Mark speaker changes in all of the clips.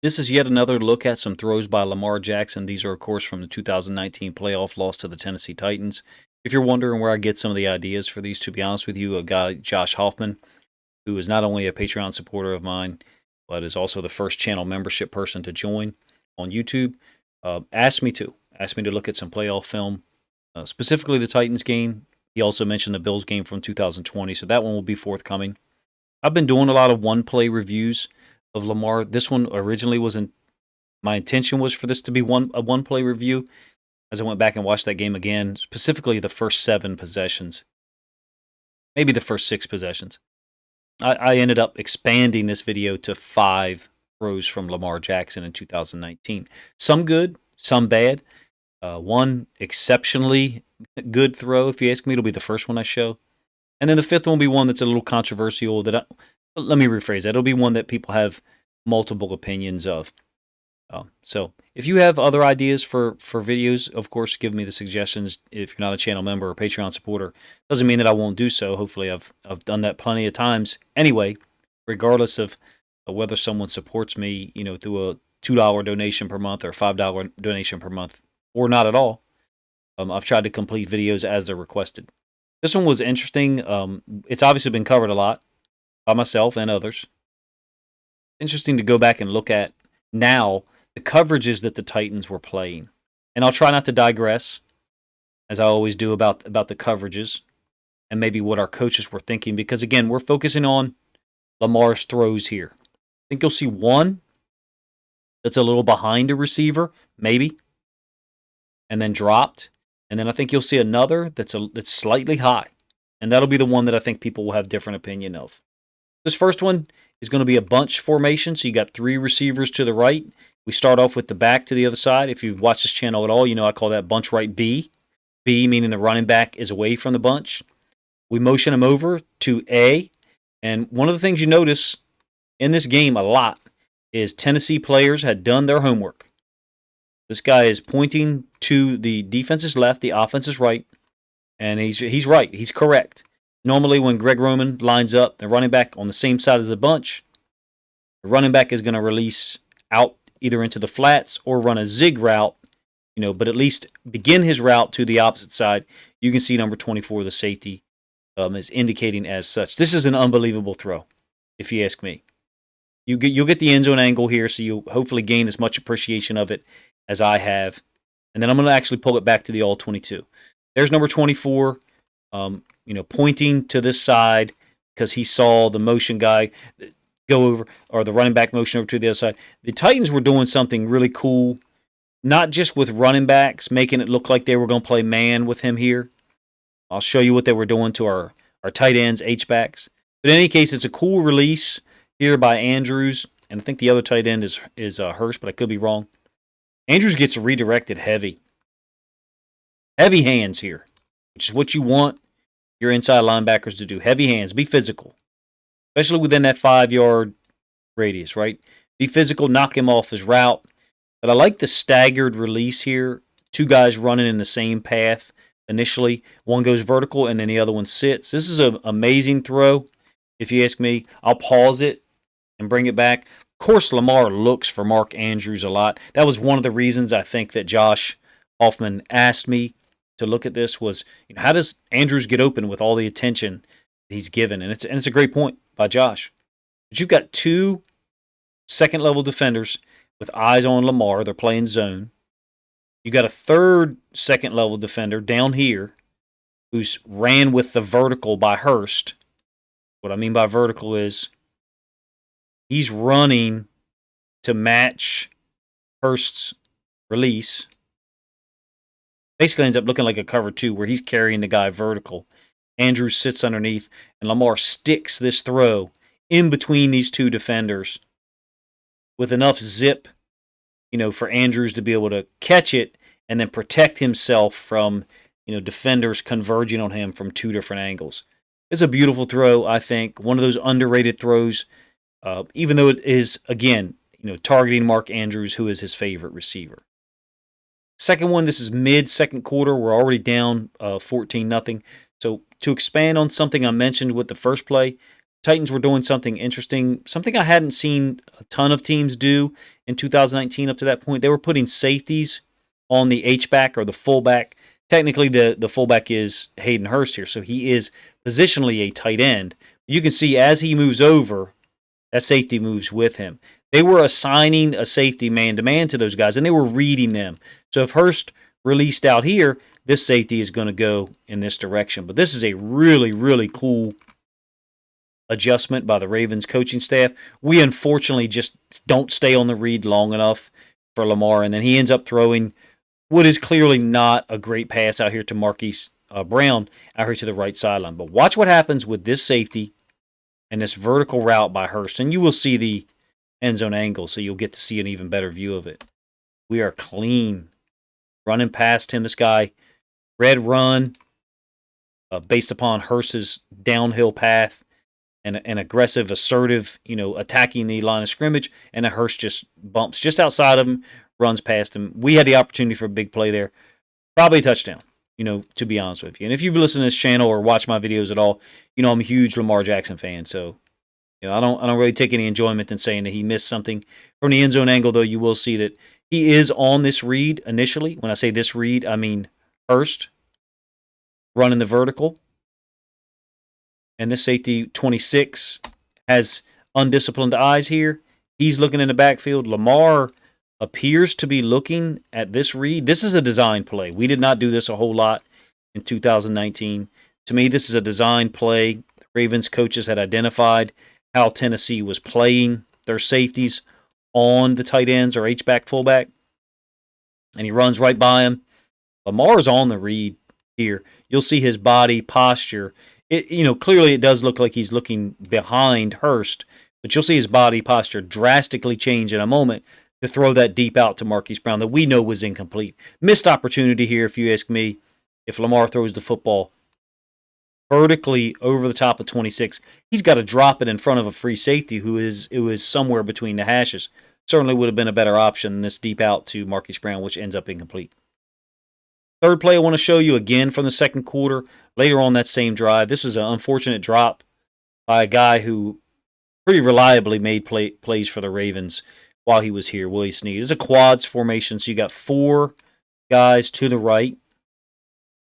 Speaker 1: This is yet another look at some throws by Lamar Jackson. These are, of course, from the 2019 playoff loss to the Tennessee Titans. If you're wondering where I get some of the ideas for these, to be honest with you, a guy, Josh Hoffman, who is not only a Patreon supporter of mine, but is also the first channel membership person to join on YouTube, asked me to look at some playoff film, specifically the Titans game. He also mentioned the Bills game from 2020, so that one will be forthcoming. I've been doing a lot of one play reviews of Lamar. This one originally wasn't my intention was for this to be a one play review. As I went back and watched that game again, specifically the first 7 possessions, maybe the first 6 possessions. I ended up expanding this video to 5 throws from Lamar Jackson in 2019. Some good, some bad. One exceptionally good throw, if you ask me, it'll be the first one I show. And then the fifth one will be one that's a little controversial. Let me rephrase that. It'll be one that people have multiple opinions of. So if you have other ideas for videos, of course, give me the suggestions. If you're not a channel member or Patreon supporter, doesn't mean that I won't do so. Hopefully, I've done that plenty of times. Anyway, regardless of whether someone supports me, through a $2 donation per month or $5 donation per month, or not at all, I've tried to complete videos as they're requested. This one was interesting. It's obviously been covered a lot by myself and others. Interesting to go back and look at now the coverages that the Titans were playing. And I'll try not to digress, as I always do, about the coverages and maybe what our coaches were thinking. Because, again, we're focusing on Lamar's throws here. I think you'll see one that's a little behind a receiver, maybe, and then dropped. And then I think you'll see another that's slightly high. And that'll be the one that I think people will have different opinion of. This first one is going to be a bunch formation. So you got 3 receivers to the right. We start off with the back to the other side. If you've watched this channel at all, you know I call that bunch right B. B meaning the running back is away from the bunch. We motion him over to A. And one of the things you notice in this game a lot is Tennessee players had done their homework. This guy is pointing to the defense's left, the offense's right, and he's right. He's correct. Normally, when Greg Roman lines up the running back on the same side as the bunch, the running back is going to release out either into the flats or run a zig route, but at least begin his route to the opposite side. You can see number 24, the safety, is indicating as such. This is an unbelievable throw, if you ask me. You'll get the end zone angle here, so you'll hopefully gain as much appreciation of it as I have. And then I'm going to actually pull it back to the all 22. There's number 24, pointing to this side because he saw the motion guy go over, or the running back motion over to the other side. The Titans were doing something really cool, not just with running backs, making it look like they were going to play man with him here. I'll show you what they were doing to our tight ends, H-backs. But in any case, it's a cool release here by Andrews, and I think the other tight end is Hurst, but I could be wrong. Andrews gets redirected heavy. Heavy hands here, which is what you want your inside linebackers to do. Heavy hands, be physical, especially within that 5-yard radius, right? Be physical, knock him off his route. But I like the staggered release here. 2 guys running in the same path initially. One goes vertical and then the other one sits. This is an amazing throw, if you ask me. I'll pause it and bring it back. Of course, Lamar looks for Mark Andrews a lot. That was one of the reasons I think that Josh Hoffman asked me to look at this was, how does Andrews get open with all the attention he's given? And it's a great point by Josh. But you've got 2 second-level defenders with eyes on Lamar. They're playing zone. You got a 3rd second-level defender down here who's ran with the vertical by Hurst. What I mean by vertical is he's running to match Hurst's release. Basically ends up looking like a cover 2 where he's carrying the guy vertical. Andrews sits underneath, and Lamar sticks this throw in between these 2 defenders with enough zip, for Andrews to be able to catch it and then protect himself from, defenders converging on him from 2 different angles. It's a beautiful throw, I think. One of those underrated throws, even though it is, again, targeting Mark Andrews, who is his favorite receiver. Second one, this is mid-second quarter. We're already down 14-0. So to expand on something I mentioned with the first play, Titans were doing something interesting, something I hadn't seen a ton of teams do in 2019 up to that point. They were putting safeties on the H-back or the fullback. Technically, the fullback is Hayden Hurst here, so he is positionally a tight end. You can see as he moves over, that safety moves with him. They were assigning a safety man-to-man to those guys, and they were reading them. So if Hurst released out here, this safety is going to go in this direction. But this is a really, really cool adjustment by the Ravens coaching staff. We unfortunately just don't stay on the read long enough for Lamar, and then he ends up throwing what is clearly not a great pass out here to Marquise Brown out here to the right sideline. But watch what happens with this safety and this vertical route by Hurst, and you will see the end zone angle, so you'll get to see an even better view of it. We are clean running past him. This guy, red run, based upon Hurst's downhill path and an aggressive, assertive, attacking the line of scrimmage, and a Hurst just bumps just outside of him, runs past him. We had the opportunity for a big play there. Probably a touchdown, to be honest with you. And if you've listened to this channel or watched my videos at all, I'm a huge Lamar Jackson fan, so I don't really take any enjoyment in saying that he missed something from the end zone angle, though you will see that he is on this read initially. When I say this read, I mean Hurst running the vertical. And this safety, 26, has undisciplined eyes here. He's looking in the backfield. Lamar appears to be looking at this read. This is a design play. We did not do this a whole lot in 2019. To me, this is a design play. The Ravens coaches had identified how Tennessee was playing their safeties on the tight ends or H-back, fullback. And he runs right by him. Lamar's on the read here. You'll see his body posture. Clearly it does look like he's looking behind Hurst, but you'll see his body posture drastically change in a moment to throw that deep out to Marquise Brown that we know was incomplete. Missed opportunity here, if you ask me, if Lamar throws the football vertically over the top of 26. He's got to drop it in front of a free safety who is somewhere between the hashes. Certainly would have been a better option than this deep out to Marquise Brown, which ends up incomplete. Third play I want to show you again from the second quarter, later on that same drive. This is an unfortunate drop by a guy who pretty reliably made plays for the Ravens while he was here, Willie Snead. It's a quads formation, so you got 4 guys to the right.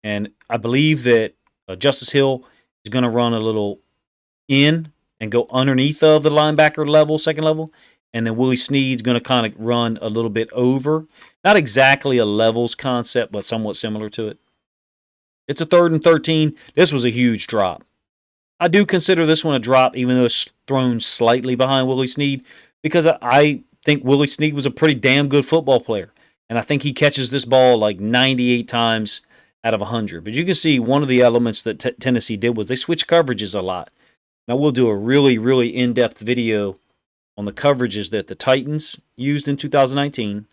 Speaker 1: And I believe that Justice Hill is going to run a little in and go underneath of the linebacker level, second level. And then Willie Snead's going to kind of run a little bit over. Not exactly a levels concept, but somewhat similar to it. It's a 3rd and 13. This was a huge drop. I do consider this one a drop, even though it's thrown slightly behind Willie Snead, because I think Willie Snead was a pretty damn good football player. And I think he catches this ball like 98 times out of 100. But you can see one of the elements that Tennessee did was they switched coverages a lot. Now we'll do a really, really in-depth video on the coverages that the Titans used in 2019,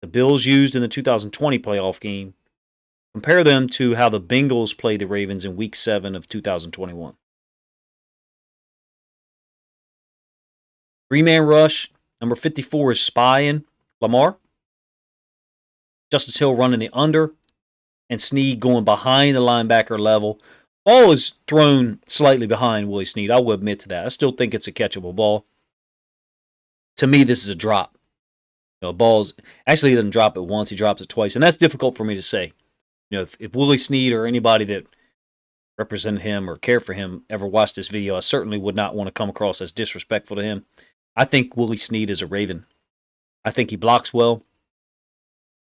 Speaker 1: the Bills used in the 2020 playoff game. Compare them to how the Bengals played the Ravens in Week 7 of 2021. 3-man rush. Number 54 is spying Lamar. Justice Hill running the under. And Snead going behind the linebacker level. Ball is thrown slightly behind Willie Snead. I will admit to that. I still think it's a catchable ball. To me, this is a drop. Balls actually he doesn't drop it once; he drops it twice, and that's difficult for me to say. If Willie Snead or anybody that represent him or care for him ever watched this video, I certainly would not want to come across as disrespectful to him. I think Willie Snead is a Raven. I think he blocks well,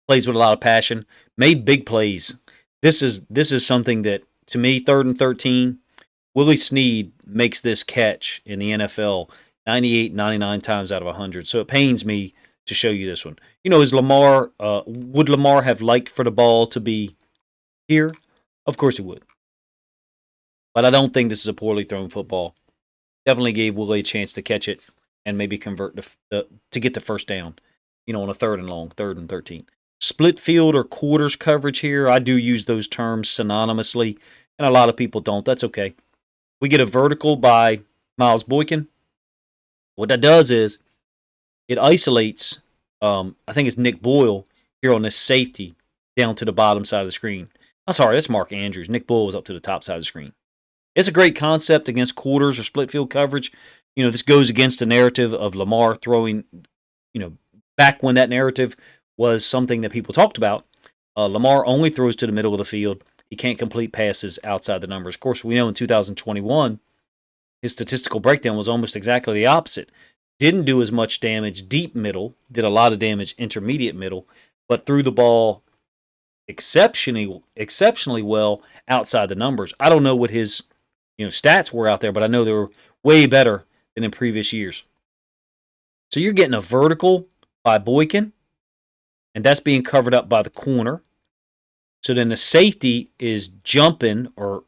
Speaker 1: plays with a lot of passion, made big plays. This is something that, to me, 3rd and 13, Willie Snead makes this catch in the NFL 98, 99 times out of 100. So it pains me to show you this one. Is Lamar, would Lamar have liked for the ball to be here? Of course he would. But I don't think this is a poorly thrown football. Definitely gave Willie a chance to catch it and maybe convert to get the first down, on a 3rd and long, 3rd and 13. Split field or quarters coverage here. I do use those terms synonymously, and a lot of people don't. That's okay. We get a vertical by Miles Boykin. What that does is it isolates, I think it's Nick Boyle here on this safety down to the bottom side of the screen. I'm sorry, that's Mark Andrews. Nick Boyle was up to the top side of the screen. It's a great concept against quarters or split field coverage. This goes against the narrative of Lamar throwing, back when that narrative was something that people talked about. Lamar only throws to the middle of the field. He can't complete passes outside the numbers. Of course, we know in 2021, his statistical breakdown was almost exactly the opposite. Didn't do as much damage deep middle, did a lot of damage intermediate middle, but threw the ball exceptionally well outside the numbers. I don't know what his stats were out there, but I know they were way better than in previous years. So you're getting a vertical by Boykin, and that's being covered up by the corner. So then the safety is jumping or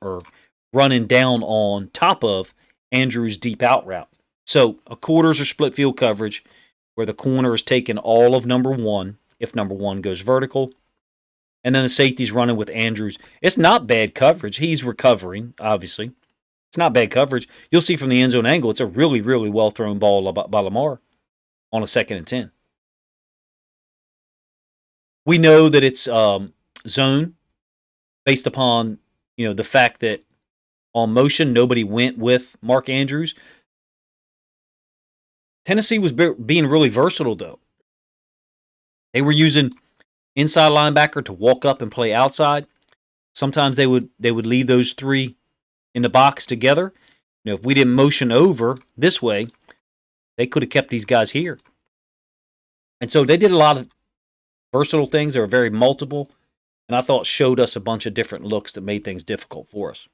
Speaker 1: running down on top of Andrews' deep out route. So a quarters or split field coverage where the corner is taking all of number one if number one goes vertical. And then the safety's running with Andrews. It's not bad coverage. He's recovering, obviously. It's not bad coverage. You'll see from the end zone angle, it's a really, really well thrown ball by Lamar on a 2nd and 10. We know that it's zone based upon the fact that on motion nobody went with Mark Andrews. Tennessee was being really versatile though. They were using inside linebacker to walk up and play outside. Sometimes they would leave those three in the box together. If we didn't motion over this way, they could have kept these guys here. And so they did a lot of versatile things. They were very multiple, and I thought showed us a bunch of different looks that made things difficult for us.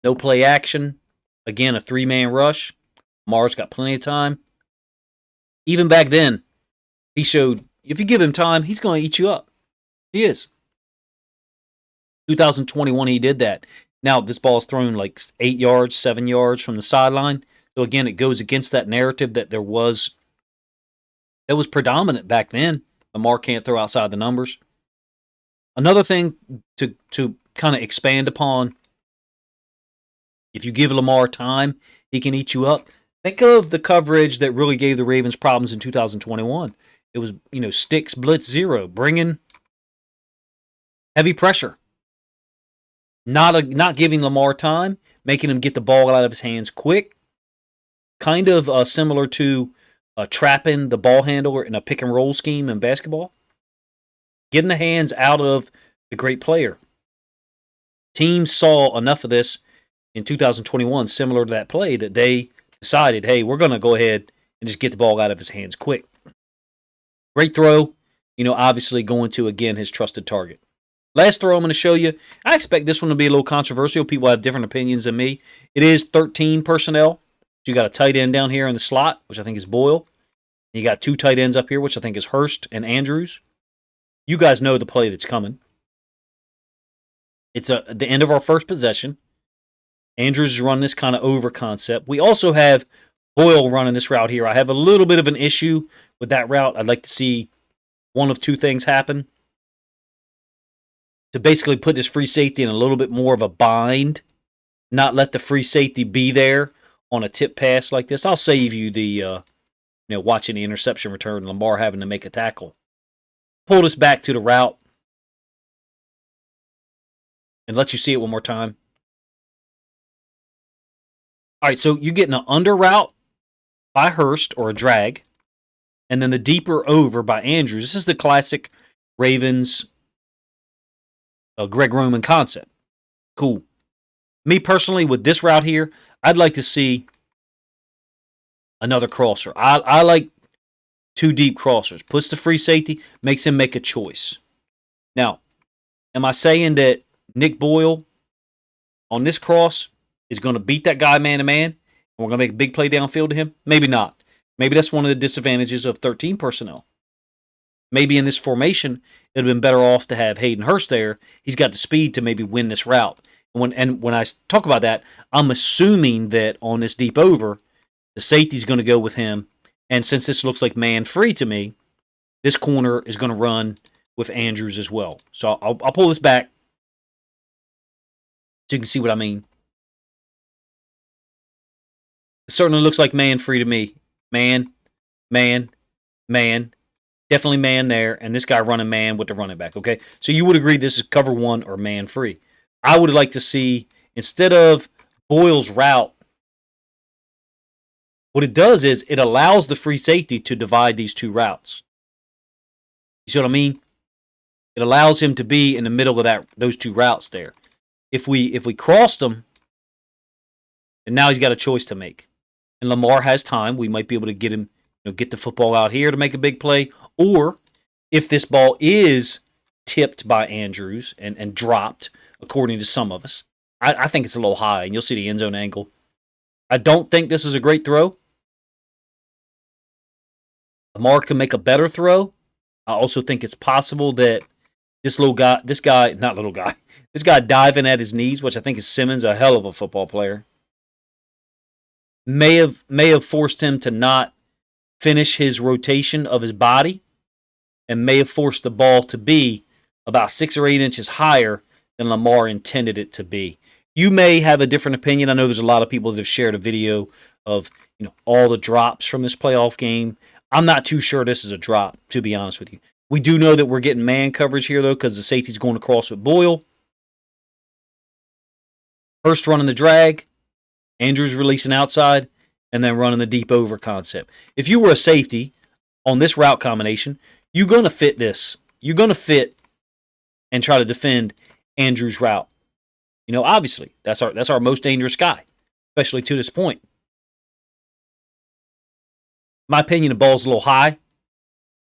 Speaker 1: No play action. Again, a 3-man rush. Lamar's got plenty of time. Even back then, he showed if you give him time, he's going to eat you up. He is. 2021, he did that. Now, this ball is thrown like 8 yards, 7 yards from the sideline. So, again, it goes against that narrative that was predominant back then. Lamar can't throw outside the numbers. Another thing to kind of expand upon, if you give Lamar time, he can eat you up. Think of the coverage that really gave the Ravens problems in 2021. It was, sticks, blitz, zero, bringing heavy pressure. Not giving Lamar time, making him get the ball out of his hands quick. Kind of similar to trapping the ball handler in a pick and roll scheme in basketball. Getting the hands out of the great player. Teams saw enough of this in 2021, similar to that play, that they decided, hey, we're going to go ahead and just get the ball out of his hands quick. Great throw, obviously going to, again, his trusted target. Last throw I'm going to show you. I expect this one to be a little controversial. People have different opinions than me. It is 13 personnel. So you got a tight end down here in the slot, which I think is Boyle. You got 2 tight ends up here, which I think is Hurst and Andrews. You guys know the play that's coming. It's at the end of our first possession. Andrews is running this kind of over concept. We also have Boyle running this route here. I have a little bit of an issue with that route. I'd like to see one of 2 things happen. To basically put this free safety in a little bit more of a bind. Not let the free safety be there on a tip pass like this. I'll save you the, watching the interception return, Lamar having to make a tackle. Pull this back to the route. And let you see it one more time. All right, so you're getting an under route by Hurst or a drag. And then the deeper over by Andrews. This is the classic Ravens Greg Roman concept. Cool. Me personally, with this route here, I'd like to see another crosser. I like 2 deep crossers. Puts the free safety, makes him make a choice. Now, am I saying that Nick Boyle on this cross is going to beat that guy man-to-man and we're going to make a big play downfield to him? Maybe not. Maybe that's one of the disadvantages of 13 personnel. Maybe in this formation, it would have been better off to have Hayden Hurst there. He's got the speed to maybe win this route. And when I talk about that, I'm assuming that on this deep over, the safety's going to go with him. And since this looks like man-free to me, this corner is going to run with Andrews as well. So I'll pull this back so you can see what I mean. It certainly looks like man-free to me. Man. Definitely man there, and this guy running man with the running back, okay? So you would agree this is cover 1 or man-free. I would like to see, instead of Boyle's route, what it does is it allows the free safety to divide these two routes. You see what I mean? It allows him to be in the middle of those two routes there. If we crossed them, and now he's got a choice to make. And Lamar has time. We might be able to get him, get the football out here to make a big play. Or if this ball is tipped by Andrews and dropped, according to some of us, I think it's a little high, and you'll see the end zone angle. I don't think this is a great throw. Lamar can make a better throw. I also think it's possible that this guy diving at his knees, which I think is Simmons, a hell of a football player, may have forced him to not finish his rotation of his body, and may have forced the ball to be about 6 or 8 inches higher than Lamar intended it to be. You may have a different opinion. I know there's a lot of people that have shared a video of all the drops from this playoff game. I'm not too sure this is a drop, to be honest with you. We do know that we're getting man coverage here, though, because the safety's going across with Boyle. First running the drag, Andrews releasing outside, and then running the deep over concept. If you were a safety on this route combination, you're going to fit this. You're going to fit and try to defend Andrews' route. Obviously, that's our most dangerous guy, especially to this point. My opinion, the ball's a little high.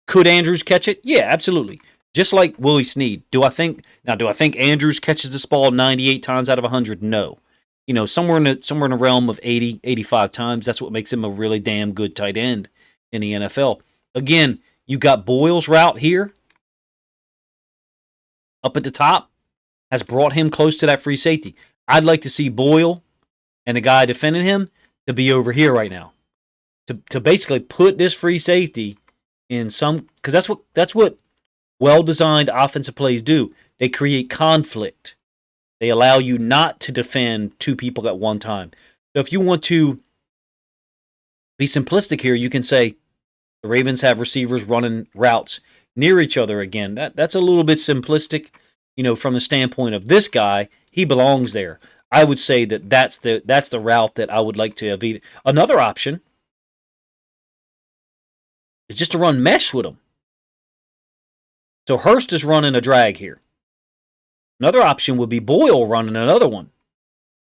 Speaker 1: Could Andrews catch it? Yeah, absolutely. Just like Willie Snead. Do I think Andrews catches this ball 98 times out of 100? No. Somewhere in the realm of 80, 85 times. That's what makes him a really damn good tight end in the NFL. Again, you got Boyle's route here up at the top, has brought him close to that free safety. I'd like to see Boyle and the guy defending him to be over here right now. To basically put this free safety in some, because that's what well-designed offensive plays do. They create conflict. They allow you not to defend two people at one time. So if you want to be simplistic here, you can say the Ravens have receivers running routes near each other again. That's a little bit simplistic, from the standpoint of this guy. He belongs there. I would say that's the route that I would like to have. Another option is just to run mesh with him. So Hurst is running a drag here. Another option would be Boyle running another one.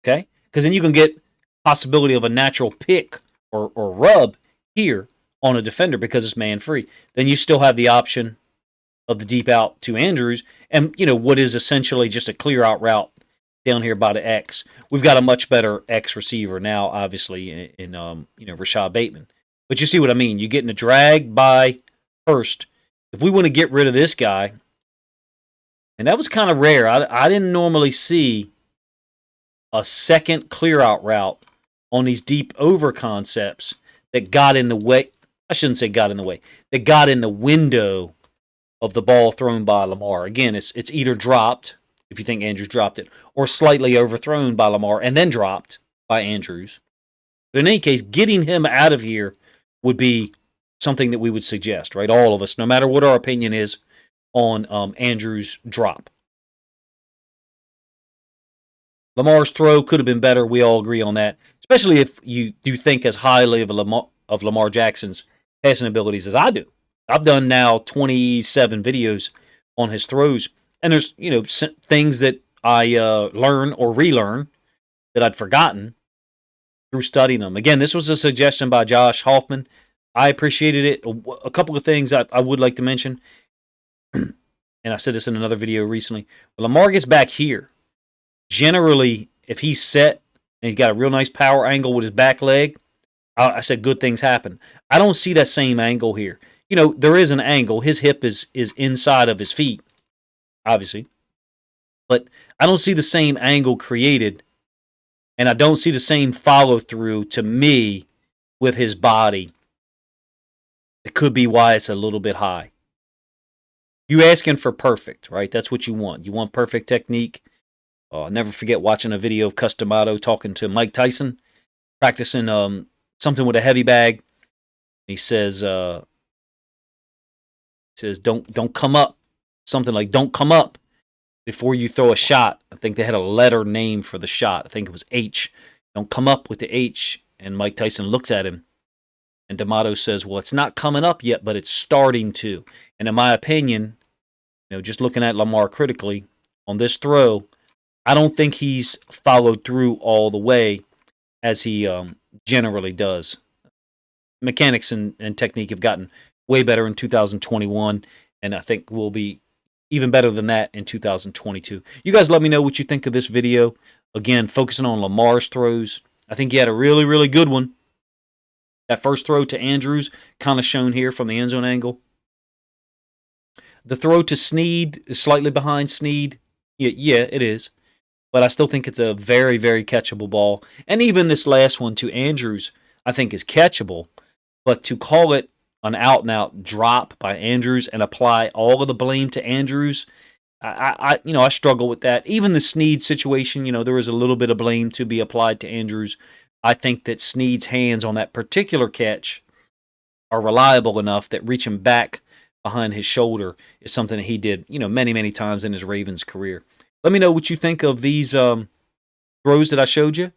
Speaker 1: Okay? Because then you can get possibility of a natural pick or rub here on a defender because it's man-free. Then you still have the option of the deep out to Andrews and, what is essentially just a clear-out route down here by the X. We've got a much better X receiver now, obviously, in Rashad Bateman. But you see what I mean. You're getting a drag by Hurst. If we want to get rid of this guy, and that was kind of rare. I didn't normally see a second clear-out route on these deep over concepts that got in the way. I shouldn't say got in the way. That got in the window of the ball thrown by Lamar. Again, it's either dropped, if you think Andrews dropped it, or slightly overthrown by Lamar and then dropped by Andrews. But in any case, getting him out of here would be something that we would suggest, right? All of us, no matter what our opinion is on Andrews' drop. Lamar's throw could have been better. We all agree on that, especially if you do think as highly of Lamar Jackson's passing abilities as I do. I've done now 27 videos on his throws, and there's things that I learn or relearn that I'd forgotten through studying them. Again, this was a suggestion by Josh Hoffman. I appreciated it. A couple of things I would like to mention, and I said this in another video recently. When Lamar gets back here, generally, if he's set and he's got a real nice power angle with his back leg, I said good things happen. I don't see that same angle here. There is an angle. His hip is inside of his feet, obviously. But I don't see the same angle created, and I don't see the same follow-through to me with his body. It could be why it's a little bit high. You asking for perfect, right? That's what you want. You want perfect technique. I'll never forget watching a video of Customato talking to Mike Tyson, practicing something with a heavy bag. He says, "Don't come up." Something like "Don't come up," before you throw a shot. I think they had a letter name for the shot. I think it was H. Don't come up with the H. And Mike Tyson looks at him, and D'Amato says, well, it's not coming up yet, but it's starting to. And in my opinion, just looking at Lamar critically on this throw, I don't think he's followed through all the way as he generally does. Mechanics and technique have gotten way better in 2021, and I think will be even better than that in 2022. You guys let me know what you think of this video. Again, focusing on Lamar's throws. I think he had a really, really good one. That first throw to Andrews, kind of shown here from the end zone angle. The throw to Snead is slightly behind Snead. Yeah, it is. But I still think it's a very, very catchable ball. And even this last one to Andrews, I think is catchable. But to call it an out-and-out drop by Andrews and apply all of the blame to Andrews, I struggle with that. Even the Snead situation, there was a little bit of blame to be applied to Andrews. I think that Snead's hands on that particular catch are reliable enough that reaching back behind his shoulder is something that he did, many, many times in his Ravens career. Let me know what you think of these throws that I showed you.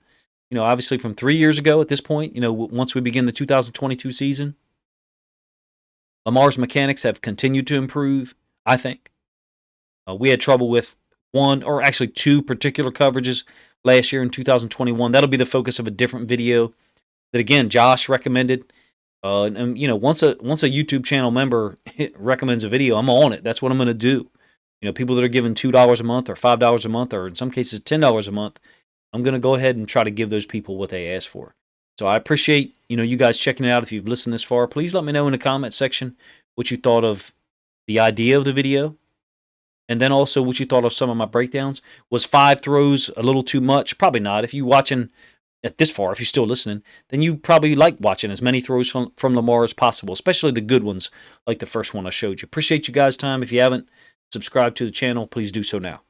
Speaker 1: Obviously from 3 years ago at this point, once we begin the 2022 season, Lamar's mechanics have continued to improve, I think. We had trouble with one or actually two particular coverages last year in 2021. That'll be the focus of a different video that, again, Josh recommended. And once a YouTube channel member recommends a video, I'm on it. That's what I'm going to do. People that are giving $2 a month or $5 a month or in some cases $10 a month, I'm going to go ahead and try to give those people what they ask for. So I appreciate, you guys checking it out. If you've listened this far, please let me know in the comment section what you thought of the idea of the video. And then also what you thought of some of my breakdowns. Was 5 throws a little too much? Probably not. If you're watching at this far, if you're still listening, then you probably like watching as many throws from Lamar as possible, especially the good ones like the first one I showed you. Appreciate you guys' time. If you haven't subscribed to the channel, please do so now.